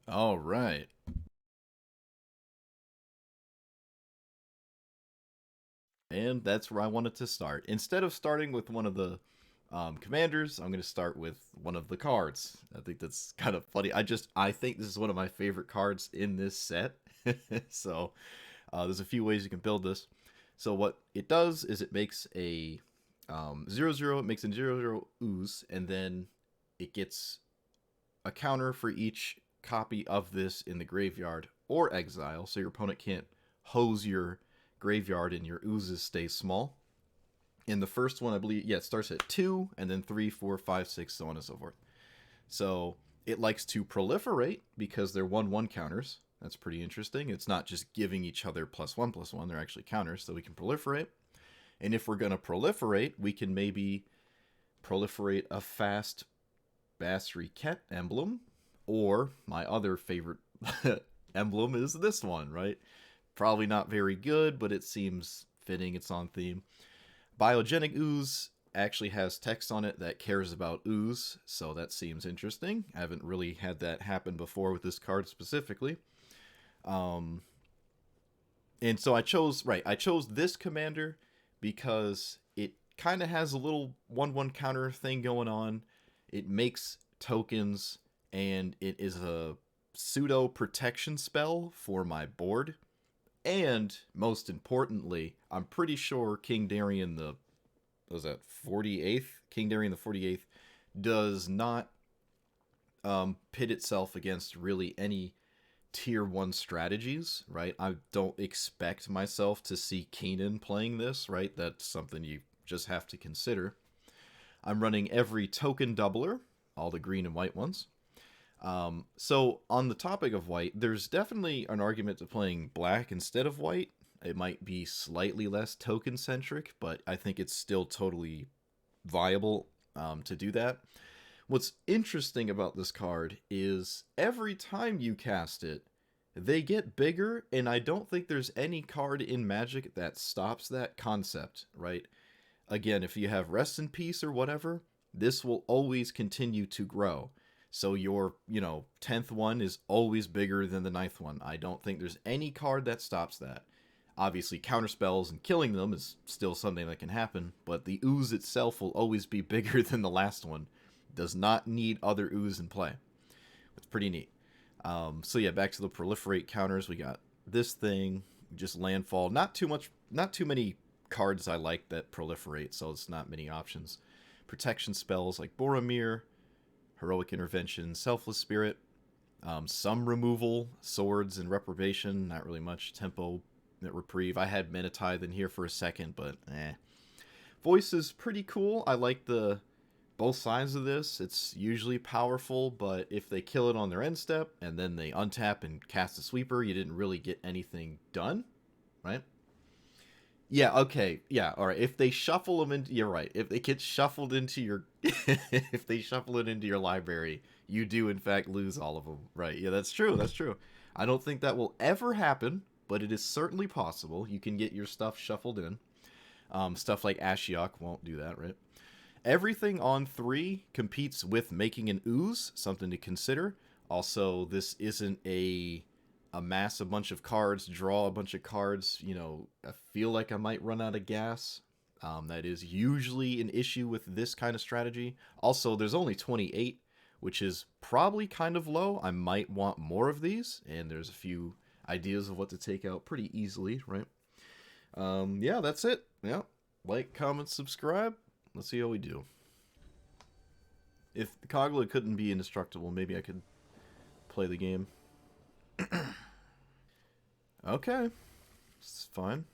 All right. And that's where I wanted to start. Instead of starting with one of the commanders, I'm going to start with one of the cards. I think that's kind of funny. I think this is one of my favorite cards in this set. So there's a few ways you can build this. So what it does is it makes a 0/0. It makes a 0/0 ooze, and then it gets a counter for each copy of this in the graveyard or exile, so your opponent can't hose your graveyard and your oozes stay small. In the first one, I believe, yeah, it starts at 2, and then 3, 4, 5, 6, so on and so forth. So it likes to proliferate because they're 1/1 counters. That's pretty interesting. It's not just giving each other +1/+1, they're actually counters, so we can proliferate. And if we're going to proliferate, we can maybe proliferate a fast Basriket emblem, or my other favorite emblem is this one, right? Probably not very good, but it seems fitting. It's on theme. Biogenic Ooze actually has text on it that cares about ooze, so that seems interesting. I haven't really had that happen before with this card specifically. Um, and so I chose this commander because it kind of has a little 1/1 counter thing going on. It makes tokens, and it is a pseudo protection spell for my board. And most importantly, I'm pretty sure King Darien the was that 48th King Darien the 48th does not pit itself against really any tier 1 strategies, right? I don't expect myself to see Keenan playing this, right? That's something you just have to consider. I'm running every token doubler, all the green and white ones. So on the topic of white, there's definitely an argument to playing black instead of white. It might be slightly less token centric, but I think it's still totally viable to do that. What's interesting about this card is every time you cast it, they get bigger, and I don't think there's any card in Magic that stops that concept, right? Again, if you have Rest in Peace or whatever, this will always continue to grow. So your, 10th one is always bigger than the ninth one. I don't think there's any card that stops that. Obviously, counterspells and killing them is still something that can happen, but the ooze itself will always be bigger than the last one. Does not need other ooze in play. It's pretty neat. So yeah, back to the proliferate counters. We got this thing, just landfall. Not too many cards I like that proliferate, so it's not many options. Protection spells like Boromir, heroic intervention, selfless spirit, some removal, swords and reprobation. Not really much tempo, reprieve. I had Menatithe in here for a second, but eh. Voice is pretty cool. I like the both sides of this. It's usually powerful, but if they kill it on their end step and then they untap and cast a sweeper, you didn't really get anything done, right? Yeah, okay. Yeah, all right. If they shuffle them into you're right. If they get shuffled into your if they shuffle it into your library, you do in fact lose all of them. Right. Yeah, that's true. That's true. I don't think that will ever happen, but it is certainly possible. You can get your stuff shuffled in. Stuff like Ashiok won't do that, right? Everything on 3 competes with making an ooze, something to consider. Also, this isn't a amass a bunch of cards, draw a bunch of cards. I feel like I might run out of gas. That is usually an issue with this kind of strategy. Also, there's only 28, which is probably kind of low. I might want more of these, and there's a few ideas of what to take out pretty easily, right? Yeah, that's it. Yeah. Like, comment, subscribe. Let's see how we do. If Kogla couldn't be indestructible, maybe I could play the game. Okay. It's fine.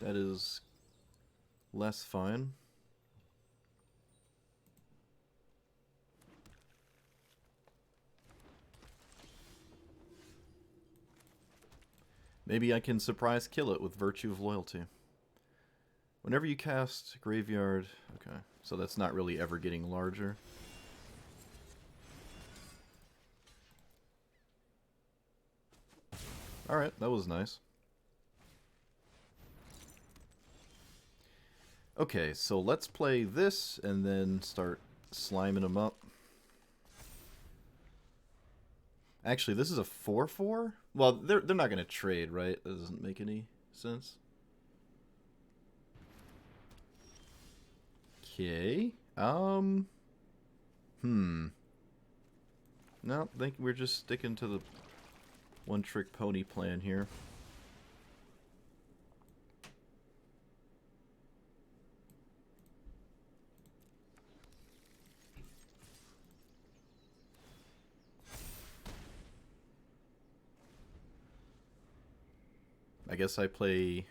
That is less fine. Maybe I can surprise kill it with Virtue of Loyalty. Whenever you cast Graveyard... Okay, so that's not really ever getting larger. Alright, that was nice. Okay, so let's play this and then start sliming them up. Actually, this is a 4-4? Well, they're not going to trade, right? That doesn't make any sense. Okay. No, I think we're just sticking to the one-trick pony plan here. I guess I play...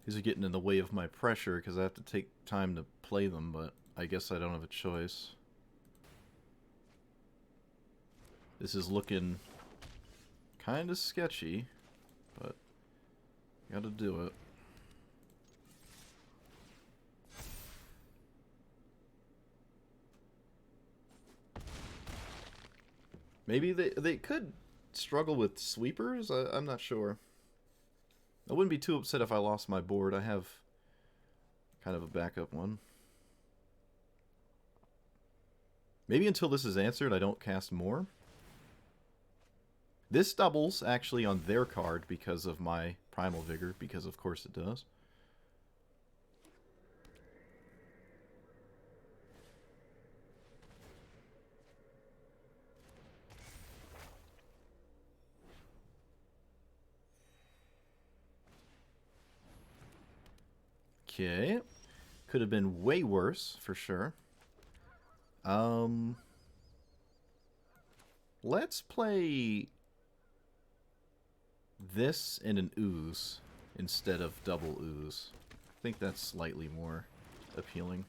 These are getting in the way of my pressure because I have to take time to play them, but I guess I don't have a choice. This is looking kind of sketchy, but gotta do it. Maybe they could struggle with sweepers? I'm not sure. I wouldn't be too upset if I lost my board. I have kind of a backup one. Maybe until this is answered, I don't cast more. This doubles, actually, on their card because of my Primal Vigor, because of course it does. Okay. Could have been way worse, for sure. Let's play this and an ooze instead of double ooze. I think that's slightly more appealing.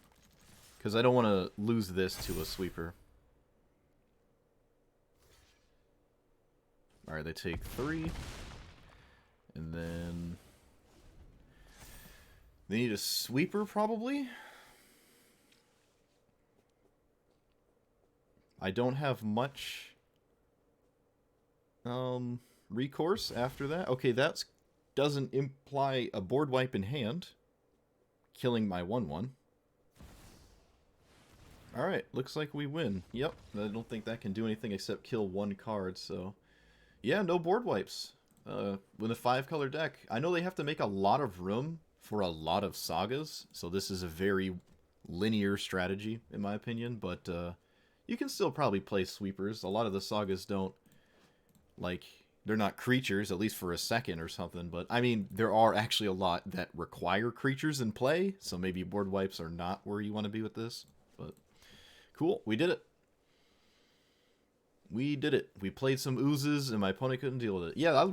Because I don't want to lose this to a sweeper. Alright, they take 3. And then... they need a sweeper, probably? I don't have much... recourse after that. Okay, that doesn't imply a board wipe in hand. Killing my 1/1. Alright, looks like we win. Yep, I don't think that can do anything except kill one card, so... yeah, no board wipes. With a 5-color deck. I know they have to make a lot of room for a lot of sagas, so this is a very linear strategy, in my opinion, but you can still probably play sweepers. A lot of the sagas don't, like, they're not creatures, at least for a second or something, but, I mean, there are actually a lot that require creatures in play, so maybe board wipes are not where you want to be with this, but cool, we did it. We did it. We played some oozes, and my opponent couldn't deal with it. Yeah, I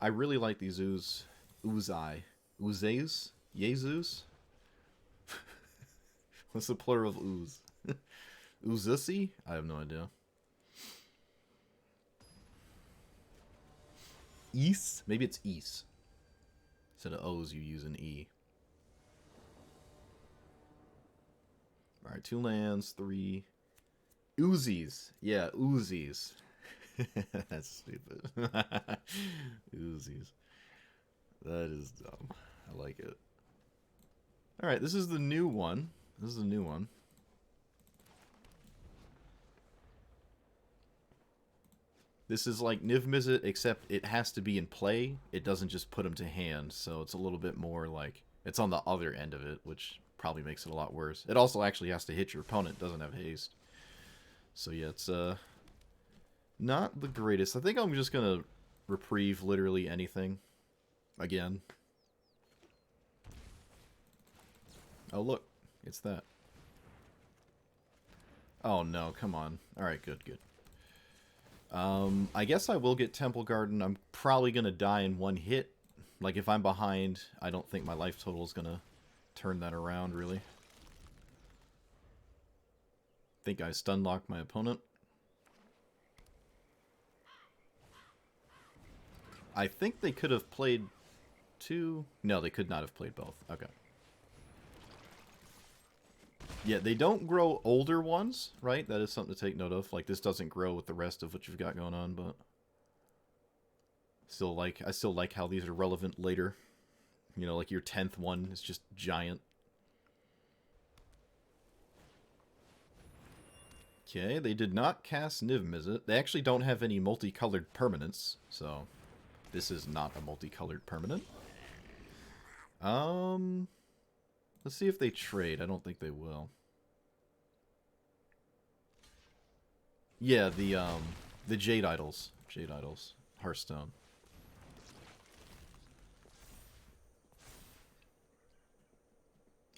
really like these ooze-eye. Oozes? Jesus? What's the plural of ooze? Oozusy? I have no idea. Ease? Maybe it's ease. Instead of O's, you use an E. Alright, 2 lands, 3... Uzis. Yeah, Uzis. That's stupid. Uzis. That is dumb. I like it. Alright, this is the new one. This is the new one. This is like Niv Mizzet, except it has to be in play. It doesn't just put them to hand, so it's a little bit more like... it's on the other end of it, which probably makes it a lot worse. It also actually has to hit your opponent. It doesn't have haste. So yeah, it's not the greatest. I think I'm just gonna reprieve literally anything again. Oh look, it's that. Oh no, come on. Alright, good. I guess I will get Temple Garden. I'm probably gonna die in one hit. Like if I'm behind, I don't think my life total is gonna turn that around really. Think I stun locked my opponent. I think they could have played 2... no, they could not have played both. Okay. Yeah, they don't grow older ones, right? That is something to take note of. Like, this doesn't grow with the rest of what you've got going on, but... I still like how these are relevant later. You know, like your 10th one is just giant. Okay, they did not cast Niv Mizzet. They actually don't have any multicolored permanents, so this is not a multicolored permanent. Let's see if they trade. I don't think they will. Yeah, the Jade Idols. Jade Idols. Hearthstone.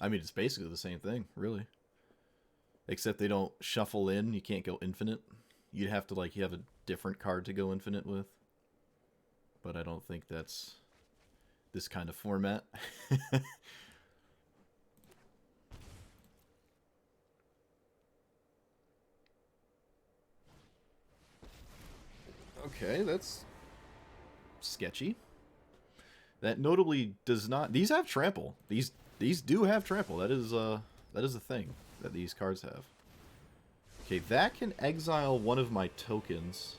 I mean, it's basically the same thing, really. Except they don't shuffle in. You can't go infinite. You'd have to, like, you have a different card to go infinite with. But I don't think that's this kind of format. Okay, that's sketchy. That notably does not... These have trample. These do have trample. That is a thing that these cards have. Okay, that can exile one of my tokens.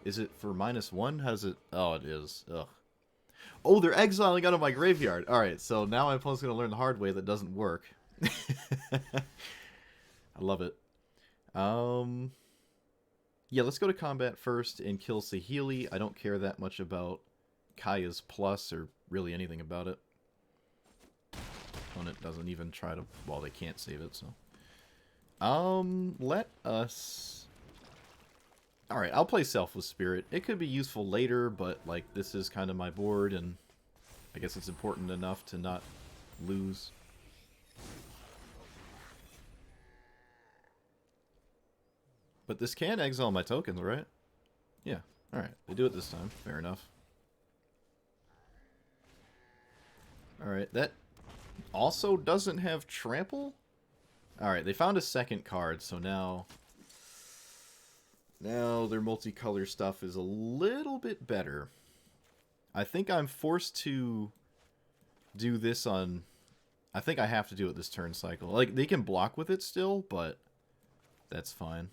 Is it for -1? How does it... Oh, it is. Ugh. Oh, they're exiling out of my graveyard. Alright, so now my opponent's going to learn the hard way that doesn't work. I love it. Yeah, let's go to combat first and kill Saheeli. I don't care that much about Kaya's plus or really anything about it. Opponent doesn't even try to... Well, they can't save it, so... Let us... Alright, I'll play Selfless Spirit. It could be useful later, but, like, this is kind of my board, and I guess it's important enough to not lose. But this can exile my tokens, right? Yeah, alright. They do it this time. Fair enough. Alright, that also doesn't have trample? Alright, they found a second card, so now their multicolor stuff is a little bit better. I think I'm forced to do this on... I think I have to do it this turn cycle. Like, they can block with it still, but that's fine.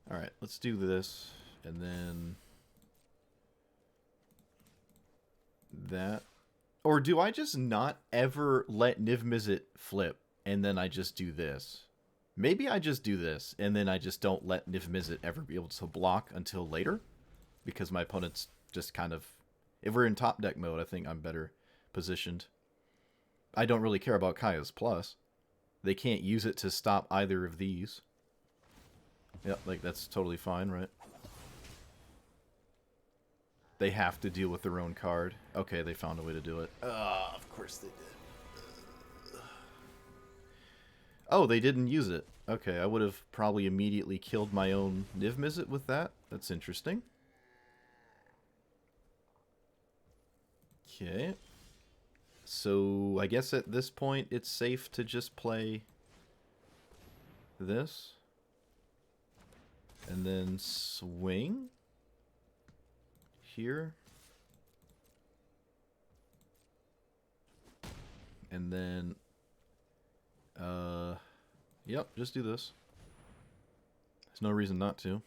Alright, let's do this, and then that. Or do I just not ever let Niv Mizzet flip, and then I just do this? Maybe I just do this, and then I just don't let Niv Mizzet ever be able to block until later? Because my opponent's just kind of... If we're in top deck mode, I think I'm better positioned. I don't really care about Kaya's plus. They can't use it to stop either of these. Yep, like, that's totally fine, right? They have to deal with their own card. Okay, they found a way to do it. Of course they did. Oh, they didn't use it. Okay, I would have probably immediately killed my own Niv Mizzet with that. That's interesting. Okay. So, I guess at this point, it's safe to just play this. And then swing here. And then, yep, just do this. There's no reason not to.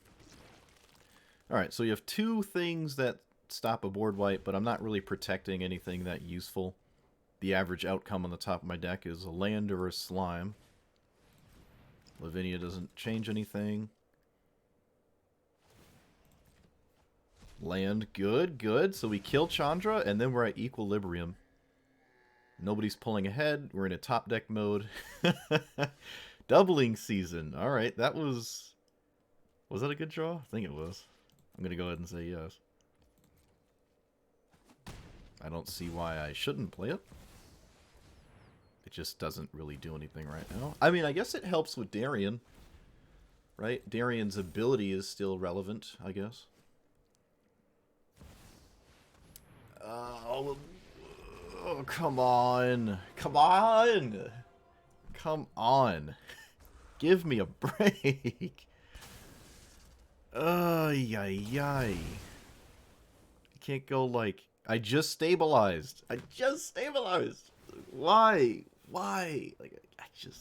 Alright, so you have two things that stop a board wipe, but I'm not really protecting anything that useful. The average outcome on the top of my deck is a land or a slime. Lavinia doesn't change anything. Land, good, good. So we kill Chandra, and then we're at equilibrium. Nobody's pulling ahead. We're in a top deck mode. Doubling season. Alright, that was... Was that a good draw? I think it was. I'm going to go ahead and say yes. I don't see why I shouldn't play it. It just doesn't really do anything right now. I mean, I guess it helps with Darian. Right? Darian's ability is still relevant, I guess. Oh, come on. Come on. Come on. Give me a break. Ay. I can't go like... I just stabilized. Why? Why? Like,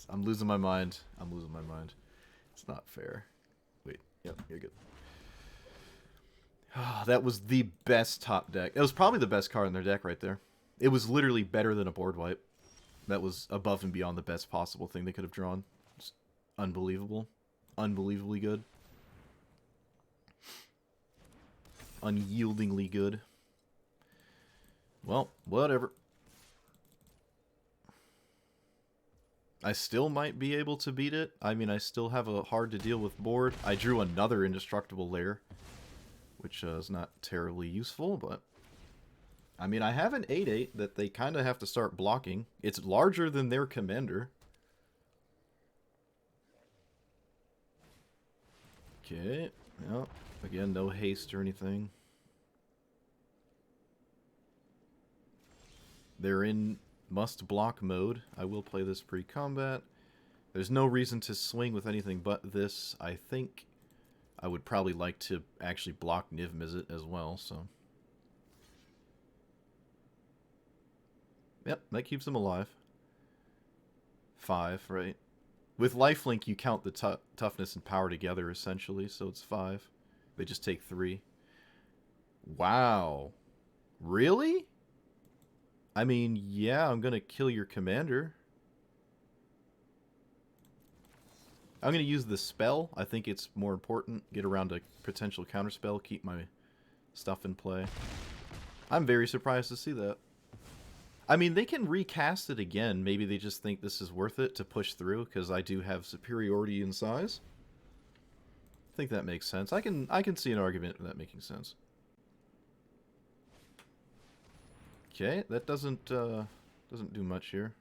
I'm losing my mind. It's not fair. Wait, yep, you're good. That was the best top deck. It was probably the best card in their deck right there. It was literally better than a board wipe. That was above and beyond the best possible thing they could have drawn. Just unbelievable. Unbelievably good. Unyieldingly good. Well, whatever. I still might be able to beat it. I mean, I still have a hard to deal with board. I drew another indestructible lair, which is not terribly useful, but... I mean, I have an 8/8 that they kind of have to start blocking. It's larger than their commander. Okay. Well, again, no haste or anything. They're in must-block mode. I will play this pre-combat. There's no reason to swing with anything but this. I think I would probably like to actually block Niv Mizzet as well, so... Yep, that keeps him alive. 5, right? With lifelink, you count the toughness and power together, essentially, so it's 5. They just take 3. Wow. Really? I mean, yeah, I'm gonna kill your commander. I'm gonna use the spell. I think it's more important. Get around a potential counterspell, keep my stuff in play. I'm very surprised to see that. I mean, they can recast it again. Maybe they just think this is worth it to push through, because I do have superiority in size. I think that makes sense. I can see an argument for that making sense. Okay, that doesn't do much here.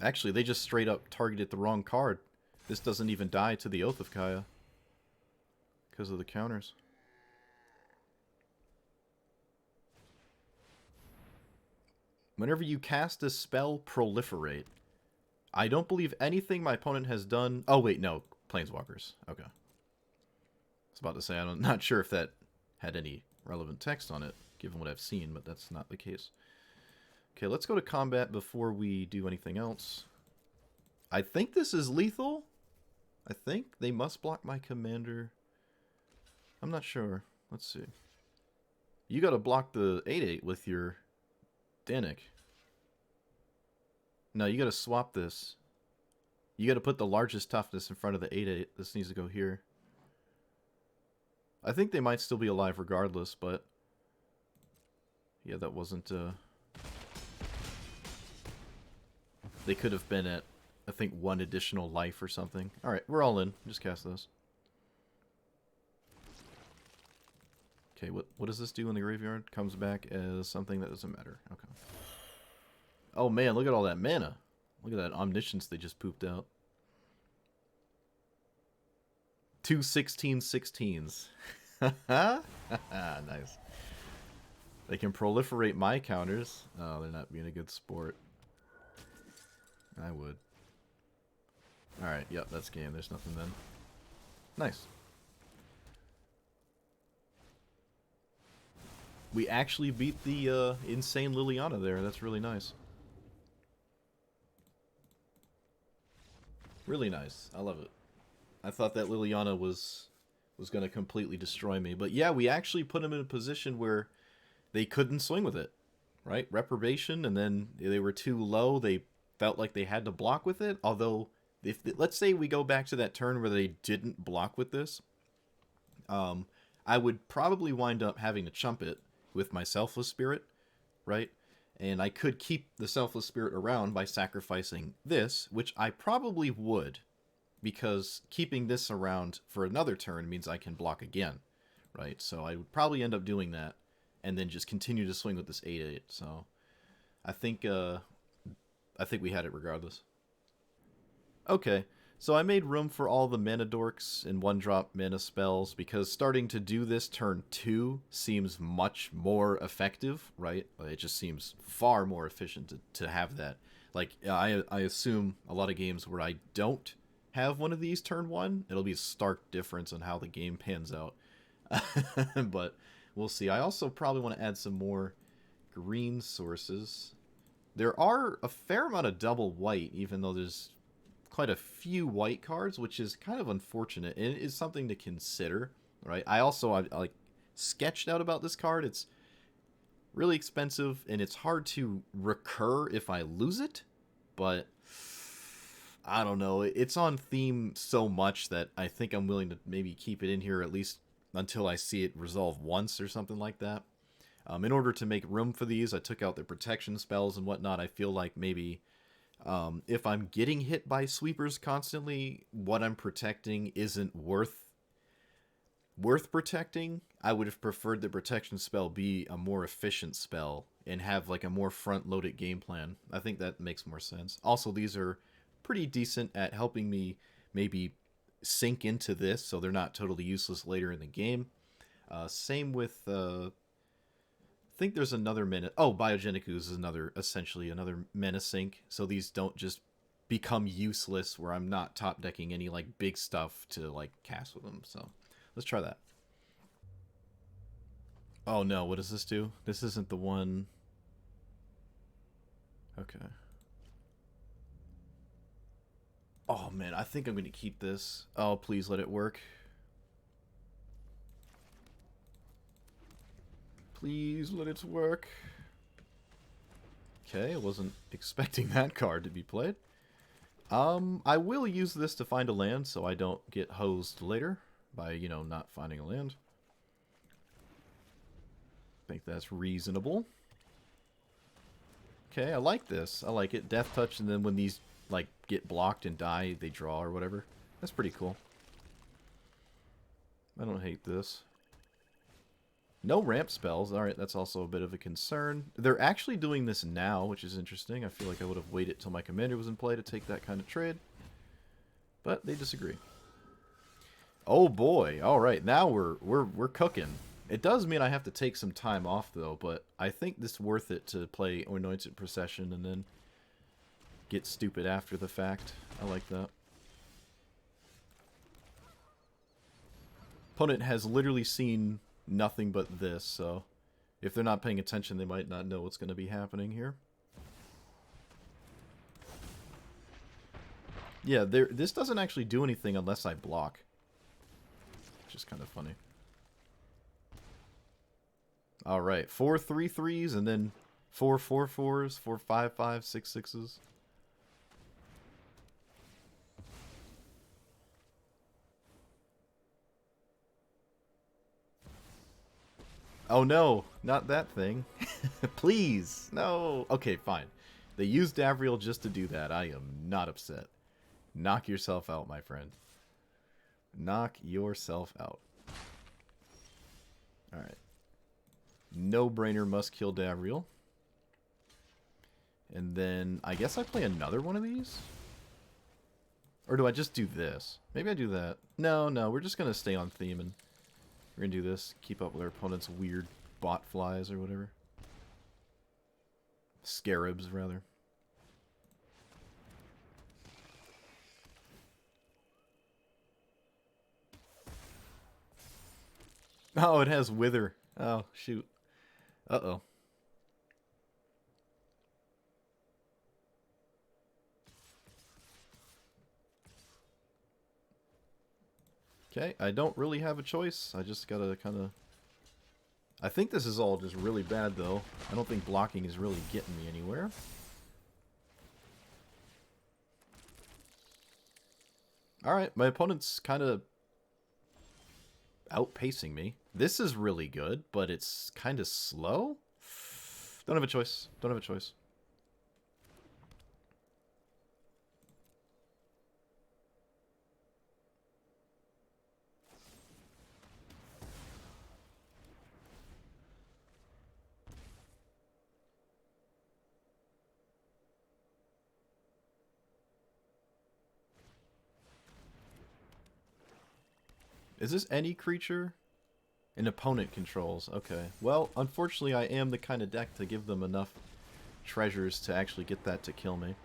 Actually, they just straight up targeted the wrong card. This doesn't even die to the Oath of Kaya because of the counters. Whenever you cast a spell, proliferate. I don't believe anything my opponent has done... Oh, wait, no. Planeswalkers. Okay. I was about to say, I'm not sure if that had any relevant text on it, given what I've seen, but that's not the case. Okay, let's go to combat before we do anything else. I think this is lethal. I think they must block my commander. I'm not sure. Let's see. You gotta block the 8/8 with your... Danik. No, you gotta swap this. You gotta put the largest toughness in front of the 8/8. This needs to go here. I think they might still be alive regardless, but... Yeah, that wasn't... They could have been at, I think, 1 additional life or something. Alright, we're all in. Just cast this. Okay, what does this do in the graveyard? Comes back as something that doesn't matter. Okay. Oh man, look at all that mana. Look at that omniscience they just pooped out. 2 16/16s. Nice. They can proliferate my counters. Oh, they're not being a good sport. I would. Alright, yep, that's game. There's nothing then. Nice. We actually beat the insane Liliana there. That's really nice. Really nice. I love it. I thought that Liliana was going to completely destroy me. But yeah, we actually put them in a position where they couldn't swing with it. Right? Reprobation, and then they were too low. They felt like they had to block with it. Although, if let's say we go back to that turn where they didn't block with this, I would probably wind up having to chump it with my Selfless Spirit, right? And I could keep the Selfless Spirit around by sacrificing this, which I probably would, because keeping this around for another turn means I can block again, right? So I would probably end up doing that, and then just continue to swing with this 8/8. So I think we had it regardless. Okay. So I made room for all the mana dorks and 1-drop mana spells, because starting to do this turn 2 seems much more effective, right? It just seems far more efficient to have that. Like, I assume a lot of games where I don't have one of these turn 1, it'll be a stark difference on how the game pans out. But we'll see. I also probably want to add some more green sources. There are a fair amount of double white, even though there's quite a few white cards, which is kind of unfortunate. It is something to consider, right? I like sketched out about this card. It's really expensive, and it's hard to recur if I lose it, but I don't know. It's on theme so much that I think I'm willing to maybe keep it in here at least until I see it resolve once or something like that. In order to make room for these, I took out the protection spells and whatnot. I feel like maybe if I'm getting hit by sweepers constantly, what I'm protecting isn't worth protecting. I would have preferred the protection spell be a more efficient spell and have like a more front-loaded game plan. I think that makes more sense. Also, these are pretty decent at helping me maybe sink into this so they're not totally useless later in the game. Same with I think there's another mana. Oh, Biogenic Ooze is essentially another mana sink. So these don't just become useless where I'm not top decking any like big stuff to like cast with them. So let's try that. Oh no, what does this do? This isn't the one. Okay. Oh man, I think I'm going to keep this. Oh, please let it work. Please let it work. Okay, I wasn't expecting that card to be played. I will use this to find a land so I don't get hosed later by, you know, not finding a land. I think that's reasonable. Okay, I like this. I like it. Death Touch, and then when these, like, get blocked and die, they draw or whatever. That's pretty cool. I don't hate this. No ramp spells. Alright, that's also a bit of a concern. They're actually doing this now, which is interesting. I feel like I would have waited till my commander was in play to take that kind of trade. But they disagree. Oh boy. Alright, now we're cooking. It does mean I have to take some time off though, but I think this is worth it to play Anointed Procession and then get stupid after the fact. I like that. Opponent has literally seen nothing but this, so if they're not paying attention, they might not know what's going to be happening here. Yeah, this doesn't actually do anything unless I block, which is kind of funny. All right, 4 3/3s and then 4 4/4s, 4 5/5, 6 6s. Oh no, not that thing. Please, no. Okay, fine. They used Davriel just to do that. I am not upset. Knock yourself out, my friend. Knock yourself out. Alright. No-brainer must kill Davriel. And then, I guess I play another one of these? Or do I just do this? Maybe I do that. No, we're just going to stay on theme and we're going to do this. Keep up with our opponent's weird bot flies or whatever. Scarabs, rather. Oh, it has Wither. Oh, shoot. Uh-oh. Okay, I don't really have a choice. I just gotta kind of... I think this is all just really bad, though. I don't think blocking is really getting me anywhere. Alright, my opponent's kind of outpacing me. This is really good, but it's kind of slow. Don't have a choice. Don't have a choice. Is this any creature? An opponent controls. Okay. Well, unfortunately, I am the kind of deck to give them enough treasures to actually get that to kill me.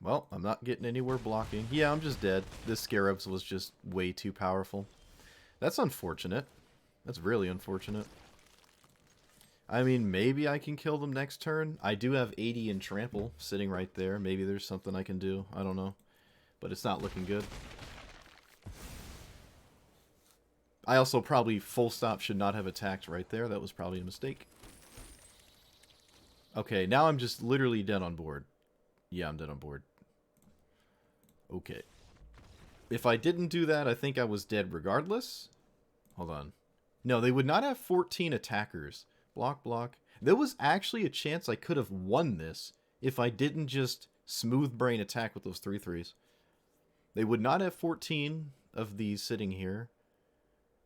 Well, I'm not getting anywhere blocking. Yeah, I'm just dead. This Scarabs was just way too powerful. That's unfortunate. That's really unfortunate. I mean, maybe I can kill them next turn. I do have 80 in Trample sitting right there. Maybe there's something I can do. I don't know. But it's not looking good. I also probably full stop should not have attacked right there. That was probably a mistake. Okay, now I'm just literally dead on board. Yeah, I'm dead on board. Okay. If I didn't do that, I think I was dead regardless. Hold on. No, they would not have 14 attackers. Block, block. There was actually a chance I could have won this if I didn't just smooth brain attack with those 3/3s. They would not have 14 of these sitting here.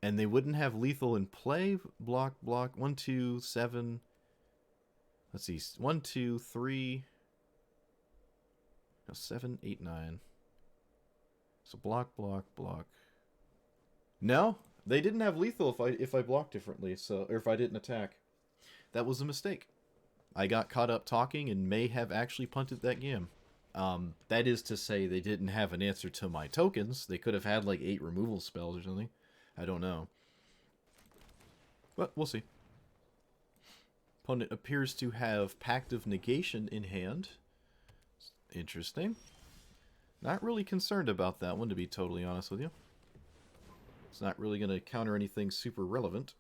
And they wouldn't have lethal in play. Block, block. 1, 2, 7. Let's see. 1, 2, 3. No, 7, 8, 9. So block, block, block. No, they didn't have lethal if I blocked differently, so or if I didn't attack. That was a mistake. I got caught up talking and may have actually punted that game. That is to say they didn't have an answer to my tokens. They could have had like 8 removal spells or something. I don't know. But we'll see. Opponent appears to have Pact of Negation in hand. Interesting. Not really concerned about that one, to be totally honest with you. It's not really going to counter anything super relevant.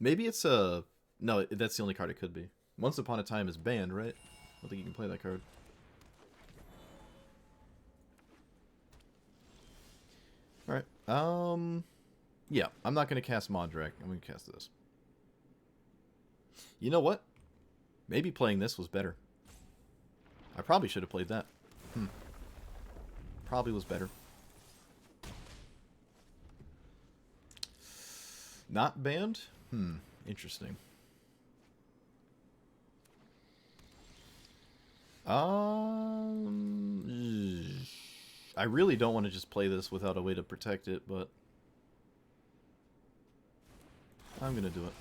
Maybe it's a... No, that's the only card it could be. Once Upon a Time is banned, right? I don't think you can play that card. Alright, yeah, I'm not going to cast Mondrak. I'm going to cast this. You know what? Maybe playing this was better. I probably should have played that. Probably was better. Not banned? Interesting. I really don't want to just play this without a way to protect it, but I'm gonna do it.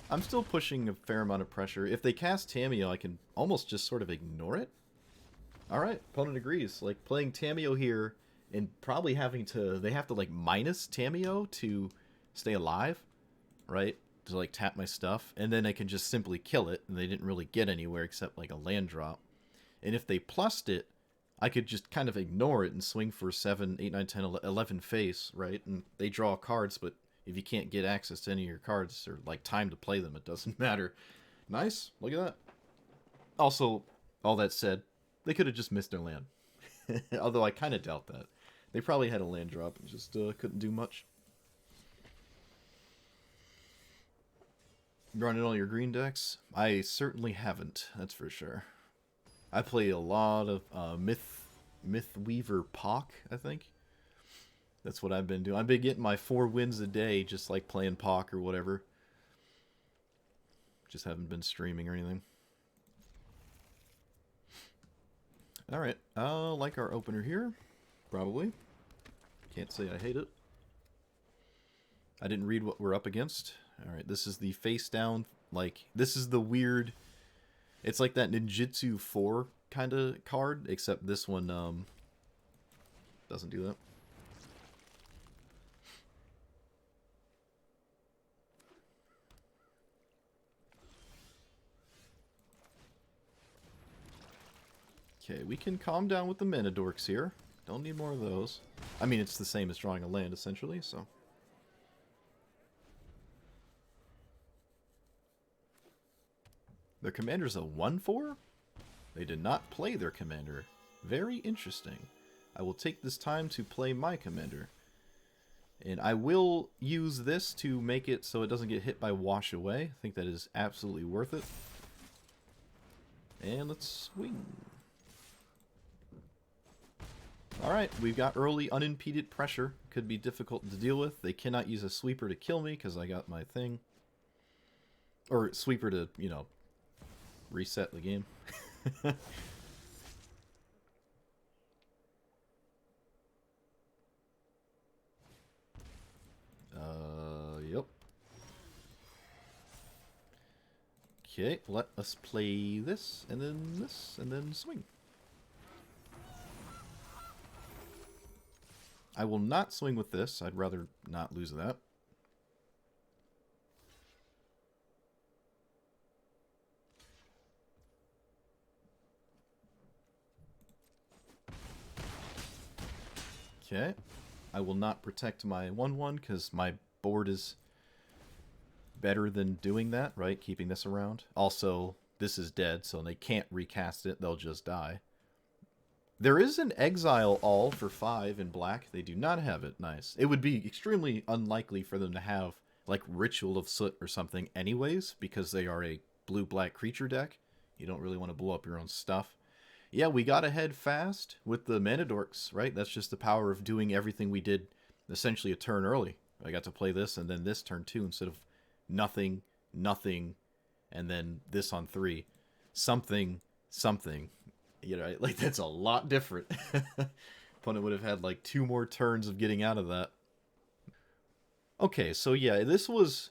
I'm still pushing a fair amount of pressure. If they cast Tamiyo, I can almost just sort of ignore it. Alright, opponent agrees. Like, playing Tamiyo here and probably having to... They have to, like, minus Tamiyo to stay alive, right? To, like, tap my stuff. And then I can just simply kill it, and they didn't really get anywhere except, like, a land drop. And if they plussed it, I could just kind of ignore it and swing for 7, 8, 9, 10, 11 face, right? And they draw cards, but if you can't get access to any of your cards or, like, time to play them, it doesn't matter. Nice. Look at that. Also, all that said, they could have just missed their land. Although I kind of doubt that. They probably had a land drop and just couldn't do much. You running all your green decks? I certainly haven't, that's for sure. I play a lot of Mythweaver Pock, I think. That's what I've been doing. I've been getting my 4 wins a day just like playing Pock or whatever. Just haven't been streaming or anything. Alright, like our opener here. Probably. Can't say I hate it. I didn't read what we're up against. Alright, this is the face down, like, this is the weird... It's like that Ninjutsu 4 kind of card, except this one, doesn't do that. Okay, we can calm down with the mana dorks here. Don't need more of those. I mean, it's the same as drawing a land, essentially, so... Their commander's a 1/4? They did not play their commander. Very interesting. I will take this time to play my commander. And I will use this to make it so it doesn't get hit by Wash Away. I think that is absolutely worth it. And let's swing. Alright, we've got early unimpeded pressure. Could be difficult to deal with. They cannot use a sweeper to kill me because I got my thing. Or sweeper to, you know, reset the game. Yep. Okay, let us play this, and then swing. I will not swing with this. I'd rather not lose that. Okay. I will not protect my 1/1 because my board is better than doing that, right? Keeping this around. Also, this is dead, so they can't recast it. They'll just die. There is an Exile all for 5 in black. They do not have it. Nice. It would be extremely unlikely for them to have, like, Ritual of Soot or something anyways, because they are a blue-black creature deck. You don't really want to blow up your own stuff. Yeah, we got ahead fast with the Mana Dorks, right? That's just the power of doing everything we did essentially a turn early. I got to play this and then this turn 2 instead of nothing, nothing, and then this on 3. Something, something. You know, like, that's a lot different. Opponent would have had like 2 more turns of getting out of that. Okay, so yeah, this was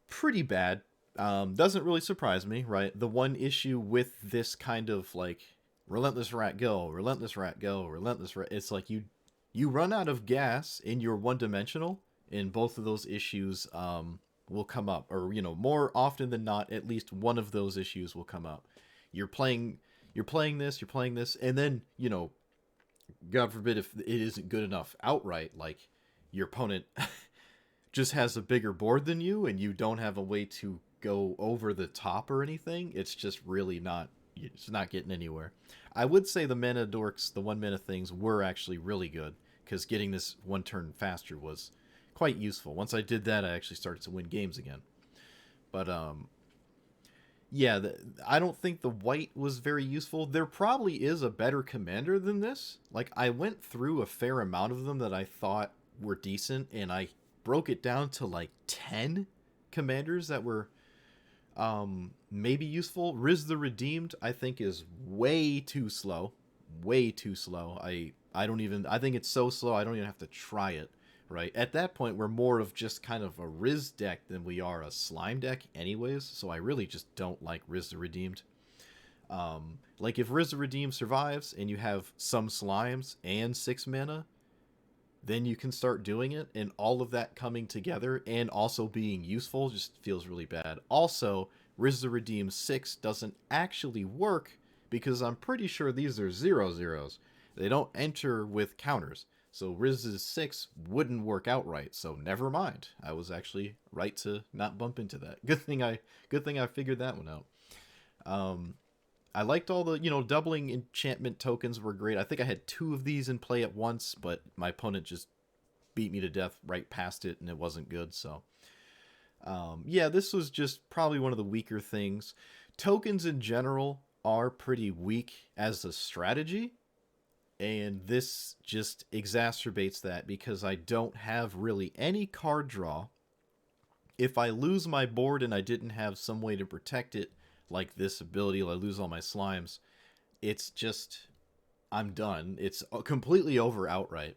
pretty bad. Doesn't really surprise me, right? The one issue with this kind of like relentless rat go, relentless rat go, relentless rat, it's like you run out of gas in your one-dimensional, and both of those issues will come up, or, you know, more often than not, at least one of those issues will come up. You're playing this, and then, you know, God forbid if it isn't good enough outright, like your opponent just has a bigger board than you and you don't have a way to go over the top or anything, it's just really not, it's not getting anywhere. I would say the mana dorks, the 1 mana things, were actually really good, because getting this 1 turn faster was quite useful. Once I did that, I actually started to win games again. But yeah, I don't think the white was very useful. There probably is a better commander than this. Like, I went through a fair amount of them that I thought were decent, and I broke it down to like 10 commanders that were maybe useful. Riz the Redeemed, I think, is way too slow. Way too slow. I think it's so slow I don't even have to try it. Right, at that point, we're more of just kind of a Riz deck than we are a Slime deck anyways, so I really just don't like Riz the Redeemed. Like, if Riz the Redeemed survives and you have some Slimes and 6 mana, then you can start doing it, and all of that coming together and also being useful just feels really bad. Also, Riz the Redeemed 6 doesn't actually work, because I'm pretty sure these are 0/0s. They don't enter with counters. So Riz's 6 wouldn't work out right, so never mind. I was actually right to not bump into that. Good thing I figured that one out. I liked all the, you know, doubling enchantment tokens were great. I think I had 2 of these in play at once, but my opponent just beat me to death right past it, and it wasn't good, so. Yeah, this was just probably one of the weaker things. Tokens in general are pretty weak as a strategy, and this just exacerbates that, because I don't have really any card draw. If I lose my board and I didn't have some way to protect it, like this ability, I lose all my slimes, it's just, I'm done. It's completely over outright.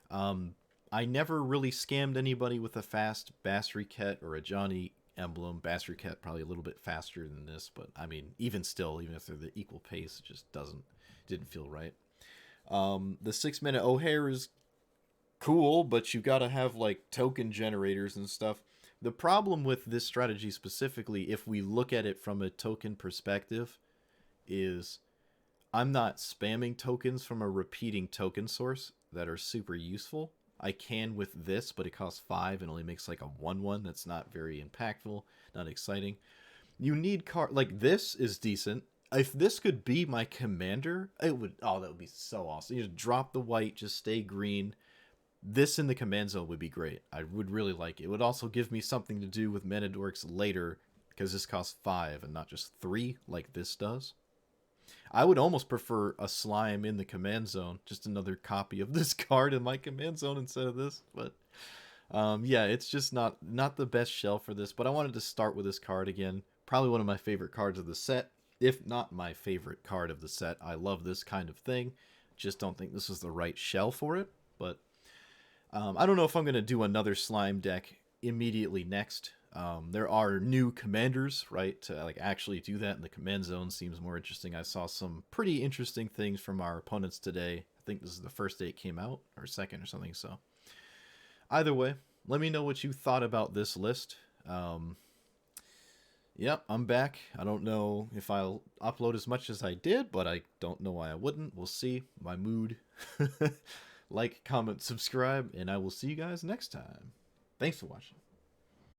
I never really scammed anybody with a fast Basriket or a Johnny emblem. Basriket probably a little bit faster than this, but I mean, even still, even if they're the equal pace, it just didn't feel right. The 6 mana O'Hare is cool, but you gotta have like token generators and stuff. The problem with this strategy specifically, if we look at it from a token perspective, is I'm not spamming tokens from a repeating token source that are super useful. I can with this, but it costs 5 and only makes like a 1/1. That's not very impactful, not exciting. You need like, this is decent. If this could be my commander, it would, oh, that would be so awesome. You just drop the white, just stay green. This in the command zone would be great. I would really like it. It would also give me something to do with mana dorks later, because this costs 5 and not just 3 like this does. I would almost prefer a slime in the command zone, just another copy of this card in my command zone instead of this. But yeah, it's just not the best shell for this. But I wanted to start with this card again. Probably one of my favorite cards of the set, if not my favorite card of the set. I love this kind of thing. Just don't think this is the right shell for it. But I don't know if I'm going to do another slime deck immediately next. There are new commanders, right? To like actually do that in the command zone seems more interesting. I saw some pretty interesting things from our opponents today. I think this is the first day it came out, or second or something. So either way, let me know what you thought about this list. Yep, I'm back. I don't know if I'll upload as much as I did, but I don't know why I wouldn't. We'll see. My mood. like, comment, subscribe, and I will see you guys next time. Thanks for watching.